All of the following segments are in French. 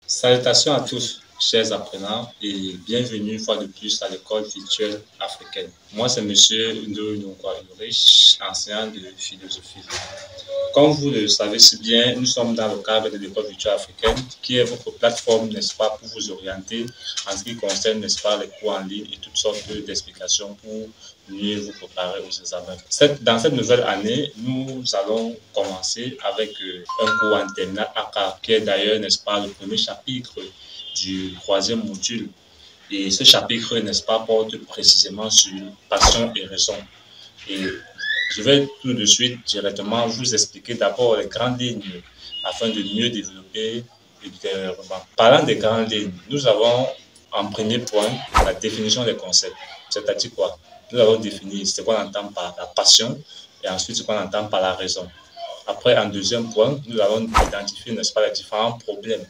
Salutations à tous, chers apprenants, et bienvenue une fois de plus à l'école virtuelle africaine. Moi, c'est Monsieur Ndoye Ulrich, enseignant de philosophie. Comme vous le savez si bien, nous sommes dans le cadre de l'école virtuelle africaine, qui est votre plateforme, n'est-ce pas, pour vous orienter en ce qui concerne, n'est-ce pas, les cours en ligne et toutes sortes d'explications pour mieux vous préparer aux examens. Dans cette nouvelle année, nous allons commencer avec un cours en terminale AK, qui est d'ailleurs, n'est-ce pas, le premier chapitre du troisième module. Et ce chapitre, n'est-ce pas, porte précisément sur passion et raison. Et je vais tout de suite directement vous expliquer d'abord les grandes lignes afin de mieux développer ultérieurement. Parlant des grandes lignes, nous avons en premier point la définition des concepts. C'est-à-dire quoi? Nous avons défini ce qu'on entend par la passion et ensuite ce qu'on entend par la raison. Après, en deuxième point, nous allons identifier, n'est-ce pas, les différents problèmes.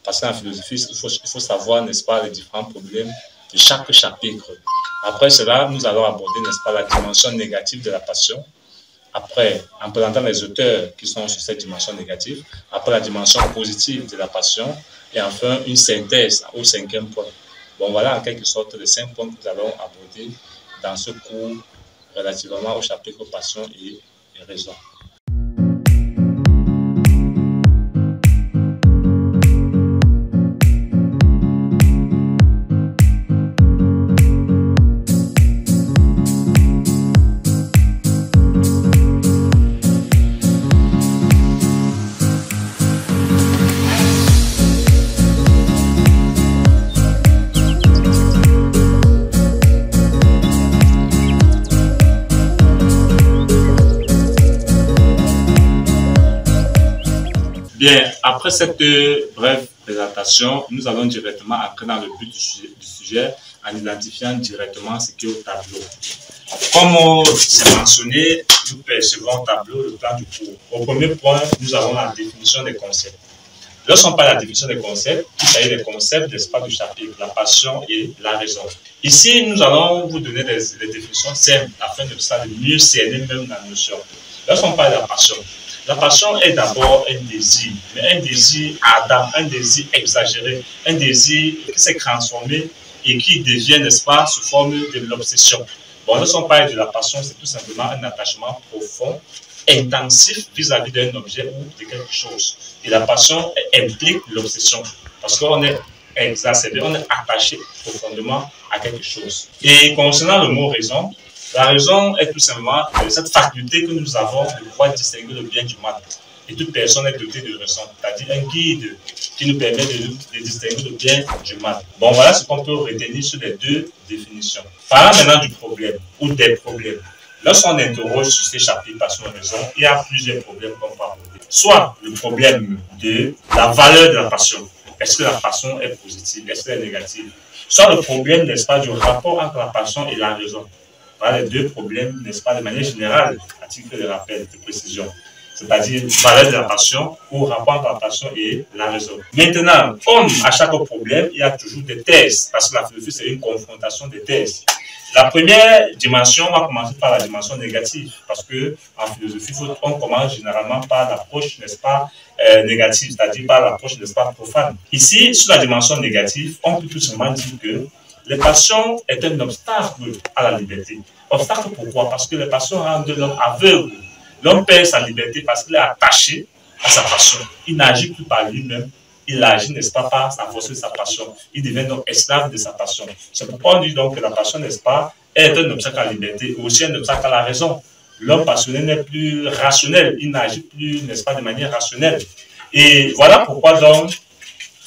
Parce qu'en philosophie, il faut savoir, n'est-ce pas, les différents problèmes de chaque chapitre. Après cela, nous allons aborder, n'est-ce pas, la dimension négative de la passion. Après, en présentant les auteurs qui sont sur cette dimension négative. Après, la dimension positive de la passion. Et enfin, une synthèse au cinquième point. Bon, voilà en quelque sorte les 5 points que nous allons aborder dans ce cours relativement au chapitre passion et raison. Bien, après cette brève présentation, nous allons directement entrer dans le but du sujet en identifiant directement ce qui est au tableau. Comme c'est mentionné, nous percevons au tableau le plan du cours. Au premier point, nous avons la définition des concepts. Lorsqu'on parle de la définition des concepts, il s'agit des concepts, n'est-ce pas, du chapitre, la passion et la raison. Ici, nous allons vous donner des définitions simples afin de mieux cerner même la notion. Lorsqu'on parle de la passion est d'abord un désir, mais un désir ardent, un désir exagéré, un désir qui s'est transformé et qui devient, n'est-ce pas, sous forme de l'obsession. Bon, lorsqu'on parle de la passion, c'est tout simplement un attachement profond, intensif vis-à-vis d'un objet ou de quelque chose. Et la passion implique l'obsession, parce qu'on est exacerbé, on est attaché profondément à quelque chose. Et concernant le mot raison, la raison est tout simplement cette faculté que nous avons de pouvoir distinguer le bien du mal. Et toute personne est dotée de raison, c'est-à-dire un guide qui nous permet de distinguer le bien du mal. Bon, voilà ce qu'on peut retenir sur les deux définitions. Parlons maintenant du problème ou des problèmes. Lorsqu'on interroge sur ces chapitres passion et raison, il y a plusieurs problèmes qu'on peut aborder. Soit le problème de la valeur de la passion. Est-ce que la passion est positive? Est-ce qu'elle est négative? Soit le problème, n'est-ce pas, du rapport entre la passion et la raison. Voilà les deux problèmes, n'est-ce pas, de manière générale, à titre de rappel, de précision. C'est-à-dire valeur de la passion ou rapport entre la passion et la raison. Maintenant, comme à chaque problème, il y a toujours des thèses, parce que la philosophie, c'est une confrontation des thèses. La première dimension, on va commencer par la dimension négative, parce que en philosophie, on commence généralement par l'approche, n'est-ce pas, négative, c'est-à-dire par l'approche, n'est-ce pas, profane. Ici, sur la dimension négative, on peut tout simplement dire que les passions est un obstacle à la liberté. Obstacle pourquoi? Parce que les passions rendent l'homme aveugle. L'homme perd sa liberté parce qu'il est attaché à sa passion. Il n'agit plus par lui-même. Il agit, n'est-ce pas, par sa force de sa passion. Il devient donc esclave de sa passion. C'est pourquoi on dit donc que la passion, n'est-ce pas, est un obstacle à la liberté, aussi un obstacle à la raison. L'homme passionné n'est plus rationnel. Il n'agit plus, n'est-ce pas, de manière rationnelle. Et voilà pourquoi donc,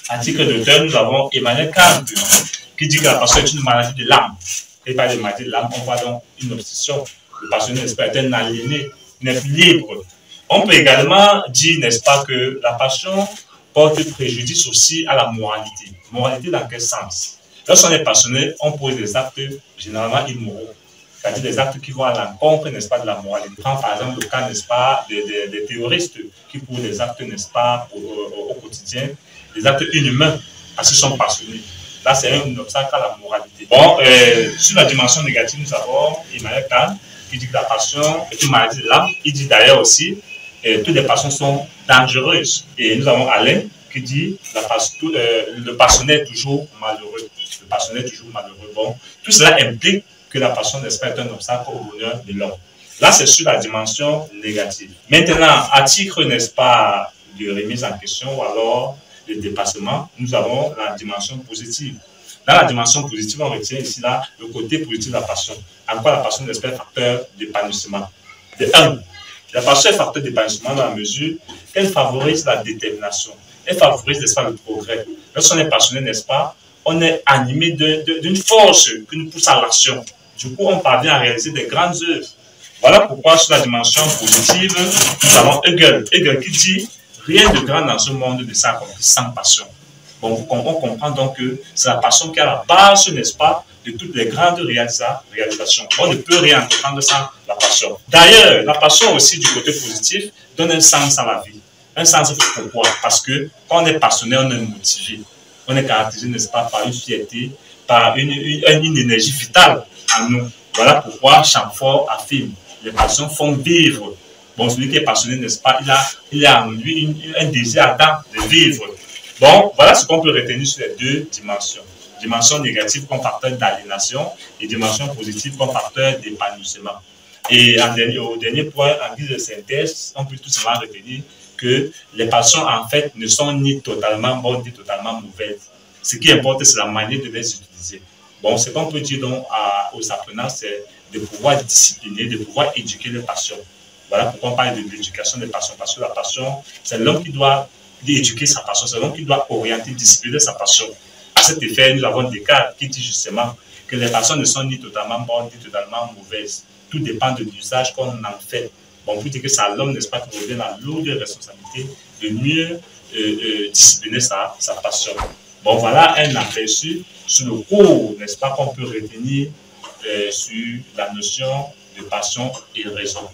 à titre d'auteur, nous avons Emmanuel Kant, qui dit que la passion est une maladie de l'âme. Et par les maladies de l'âme, on voit donc une obsession. Le passionné, n'est-ce pas, est un aliéné, n'est plus libre. On peut également dire, n'est-ce pas, que la passion porte préjudice aussi à la moralité. Moralité dans quel sens? Lorsqu'on est passionné, on pose des actes généralement immoraux. C'est-à-dire des actes qui vont à l'encontre, n'est-ce pas, de la moralité. Prends par exemple le cas, n'est-ce pas, des terroristes qui posent des actes, n'est-ce pas, au quotidien, des actes inhumains parce qu'ils sont passionnés. Là, c'est un obstacle à la moralité. Bon, sur la dimension négative, nous avons Emmanuel Kant qui dit que la passion est une maladie de l'âme. Il dit d'ailleurs aussi que toutes les passions sont dangereuses. Et nous avons Alain qui dit le passionné est toujours malheureux. Le passionné est toujours malheureux. Bon, tout cela implique que la passion, n'est-ce pas, est un obstacle au bonheur de l'homme. Là, c'est sur la dimension négative. Maintenant, à titre, n'est-ce pas, de remise en question ou alors de dépassement, nous avons la dimension positive. Dans la dimension positive, on retient ici là, le côté positif de la passion. En quoi la passion est un facteur d'épanouissement. De un, la passion est facteur d'épanouissement dans la mesure qu'elle favorise la détermination. Elle favorise, n'est-ce pas, le progrès. Lorsqu'on est passionné, n'est-ce pas, on est animé d'une force qui nous pousse à l'action. Du coup, on parvient à réaliser des grandes œuvres. Voilà pourquoi, sur la dimension positive, nous avons Hegel. Hegel qui dit « Rien de grand dans ce monde ne s'accomplit sans passion ». Bon, on comprend donc que c'est la passion qui est à la base, n'est-ce pas, de toutes les grandes réalisations. On ne peut rien comprendre sans la passion. D'ailleurs, la passion aussi, du côté positif, donne un sens à la vie. Un sens pourquoi? Parce que quand on est passionné, on est motivé. On est caractérisé, n'est-ce pas, par une fierté, par une énergie vitale en nous. Voilà pourquoi Chamfort affirme les passions font vivre. Bon, celui qui est passionné, n'est-ce pas, il a en lui un désir ardent de vivre. Bon, voilà ce qu'on peut retenir sur les deux dimensions. Dimension négative comme facteur d'aliénation et dimension positive comme facteur d'épanouissement. Et au dernier point, en guise de synthèse, on peut tout simplement retenir que les passions, en fait, ne sont ni totalement bonnes ni totalement mauvaises. Ce qui importe, c'est la manière de les utiliser. Bon, ce qu'on peut dire donc aux apprenants, c'est de pouvoir discipliner, de pouvoir éduquer les passions. Voilà pourquoi on parle de l'éducation des passions, parce que la passion, c'est l'homme qui doit éduquer sa passion, c'est l'homme qui doit orienter, discipliner sa passion. À cet effet, nous avons Descartes qui dit justement que les passions ne sont ni totalement bonnes, ni totalement mauvaises. Tout dépend de l'usage qu'on en fait. Bon, pour dire que c'est à l'homme, n'est-ce pas, qui revient la lourde responsabilité de mieux discipliner sa passion. Bon, voilà un aperçu sur le cours, n'est-ce pas, qu'on peut retenir sur la notion de passion et raison.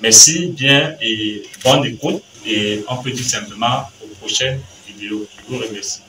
Merci bien et bonne écoute. Et on peut dire simplement aux prochaines vidéos. Je vous remercie.